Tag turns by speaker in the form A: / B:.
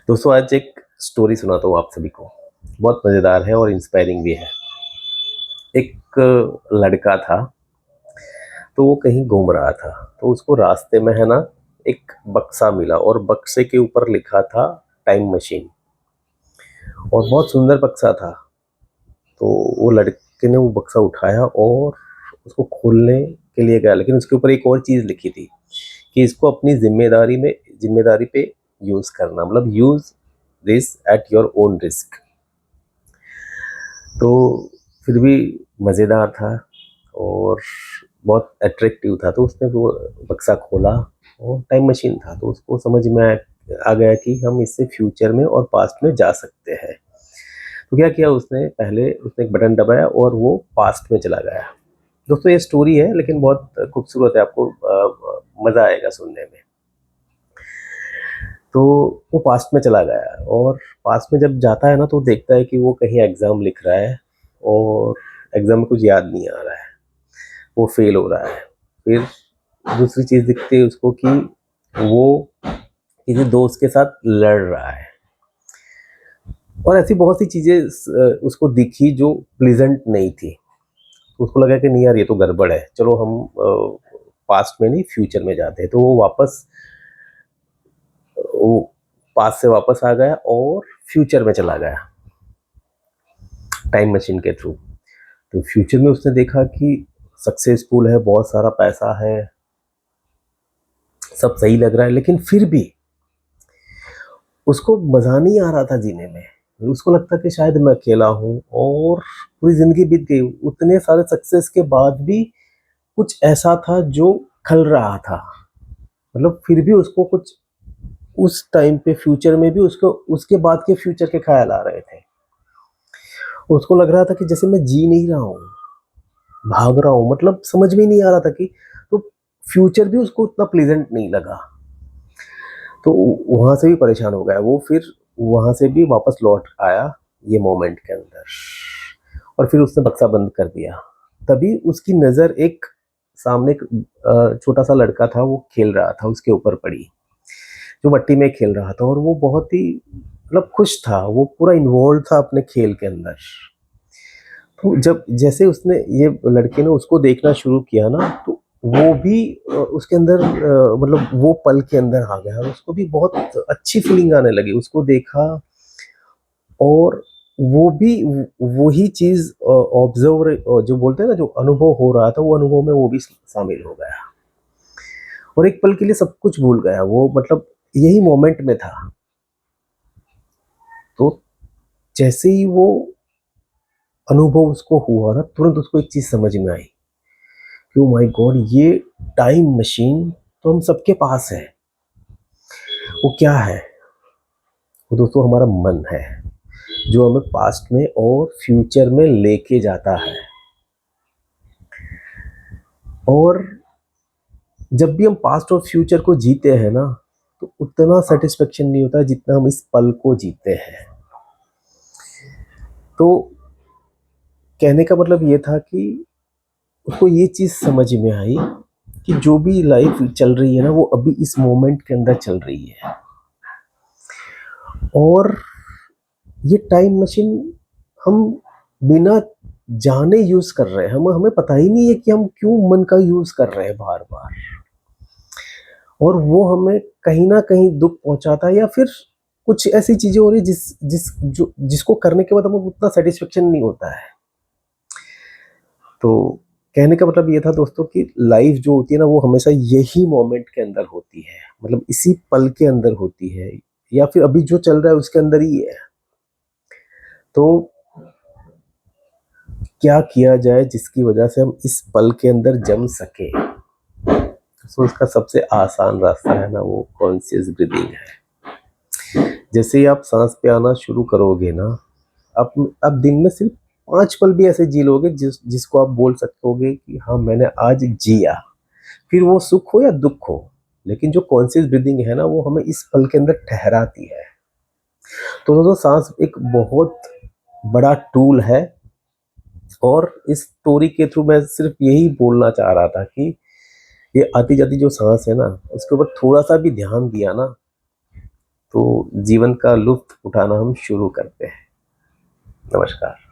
A: दोस्तों आज एक स्टोरी सुनाता हूँ आप सभी को। बहुत मज़ेदार है और इंस्पायरिंग भी है। एक लड़का था, तो वो कहीं घूम रहा था, तो उसको रास्ते में है ना एक बक्सा मिला और बक्से के ऊपर लिखा था टाइम मशीन। और बहुत सुंदर बक्सा था। तो वो लड़के ने वो बक्सा उठाया और उसको खोलने के लिए गया, लेकिन उसके ऊपर एक और चीज़ लिखी थी कि इसको अपनी जिम्मेदारी पे यूज़ करना, मतलब use this at your own risk. तो फिर भी मज़ेदार था और बहुत अट्रैक्टिव था, तो उसने वो बक्सा खोला और टाइम मशीन था, तो उसको समझ में आ गया कि हम इससे फ्यूचर में और पास्ट में जा सकते हैं। तो क्या किया उसने, पहले उसने एक बटन दबाया और वो पास्ट में चला गया। दोस्तों ये स्टोरी है लेकिन बहुत खूबसूरत है, आपको मज़ा आएगा सुनने में। तो वो पास्ट में चला गया और पास्ट में जब जाता है ना तो देखता है कि वो कहीं एग्ज़ाम लिख रहा है और एग्ज़ाम में कुछ याद नहीं आ रहा है, वो फेल हो रहा है। फिर दूसरी चीज़ दिखती है उसको कि वो किसी दोस्त के साथ लड़ रहा है और ऐसी बहुत सी चीज़ें उसको दिखी जो प्लीजेंट नहीं थी। तो उसको लगा कि नहीं यार ये तो गड़बड़ है, चलो हम पास्ट में नहीं फ्यूचर में जाते हैं। तो वो वापस वो पास्ट से वापस आ गया और फ्यूचर में चला गया टाइम मशीन के थ्रू। तो फ्यूचर में उसने देखा कि सक्सेसफुल है, बहुत सारा पैसा है, सब सही लग रहा है, लेकिन फिर भी उसको मज़ा नहीं आ रहा था जीने में। उसको लगता कि शायद मैं अकेला हूँ और पूरी ज़िंदगी बीत गई। उतने सारे सक्सेस के बाद भी कुछ ऐसा था जो खल रहा था। मतलब फिर भी उसको कुछ उस टाइम पे फ्यूचर में भी उसको उसके बाद के फ्यूचर के ख़्याल आ रहे थे। उसको लग रहा था कि जैसे मैं जी नहीं रहा हूँ, भाग रहा हूँ, मतलब समझ में ही नहीं आ रहा था कि तो फ्यूचर भी उसको उतना प्लेज़ेंट नहीं लगा। तो वहाँ से भी परेशान हो गया वो, फिर वहाँ से भी वापस लौट आया ये मोमेंट के अंदर और फिर उसने बक्सा बंद कर दिया। तभी उसकी नज़र एक सामने एक छोटा-सा लड़का था, वो खेल रहा था, उसके ऊपर पड़ी, जो मट्टी में खेल रहा था और वो बहुत ही मतलब खुश था, वो पूरा इन्वॉल्व था अपने खेल के अंदर। तो जब जैसे उसने ये लड़के ने उसको देखना शुरू किया ना, तो वो भी उसके अंदर मतलब वो पल के अंदर आ गया और उसको भी बहुत अच्छी फीलिंग आने लगी। उसको देखा और वो भी वही चीज़ ऑब्ज़र्व जो बोलते हैं ना, जो अनुभव हो रहा था, वो अनुभव में वो भी शामिल हो गया और एक पल के लिए सब कुछ भूल गया वो, मतलब यही मोमेंट में था। तो जैसे ही वो अनुभव उसको हुआ ना, तुरंत उसको एक चीज़ समझ में आई कि ओह माय गॉड! ये टाइम मशीन तो हम सबके पास है। वो क्या है? वो दोस्तों हमारा मन है, जो हमें पास्ट में और फ्यूचर में लेके जाता है। और जब भी हम पास्ट और फ्यूचर को जीते हैं ना, तो उतना सैटिस्फैक्शन नहीं होता जितना हम इस पल को जीते हैं। तो कहने का मतलब ये था कि उसको ये चीज़ समझ में आई कि जो भी लाइफ चल रही है ना, वो अभी इस मोमेंट के अंदर चल रही है। और ये टाइम मशीन हम बिना जाने यूज़ कर रहे हैं। हम हमें पता ही नहीं है कि हम क्यों मन का यूज़ कर रहे हैं बार-बार। और वो हमें कहीं न कहीं दुःख पहुँचाता है या फिर कुछ ऐसी चीज़ें हो रही हैं जिसको करने के बाद हमें उतना सैटिस्फैक्शन नहीं होता है। तो कहने का मतलब ये था दोस्तों कि लाइफ़ जो होती है ना, वो हमेशा यही मोमेंट के अंदर होती है। मतलब इसी पल के अंदर होती है या फिर अभी जो चल रहा है उसके अंदर ही है। तो क्या किया जाए जिसकी वजह से हम इस पल के अंदर जम सकें? तो उसका सबसे आसान रास्ता है ना, वो कॉन्शियस ब्रीथिंग है। जैसे ही आप साँस पे आना शुरू करोगे ना, आप दिन में सिर्फ़ 5 पल भी ऐसे जी लोगे जिसको आप बोल सकोगे कि हाँ, मैंने आज जिया। फिर वो सुख हो या दुःख हो, लेकिन जो कॉन्शियस ब्रीथिंग है ना, वो हमें इस पल के अंदर ठहराती है। तो दोस्तों साँस एक बहुत बड़ा टूल है और इस स्टोरी के थ्रू मैं सिर्फ़ यही बोलना चाह रहा था कि ये आती-जाती जो साँस है ना, उसके ऊपर थोड़ा-सा भी ध्यान दिया ना, तो जीवन का लुत्फ़ उठाना हम शुरू करते हैं। नमस्कार।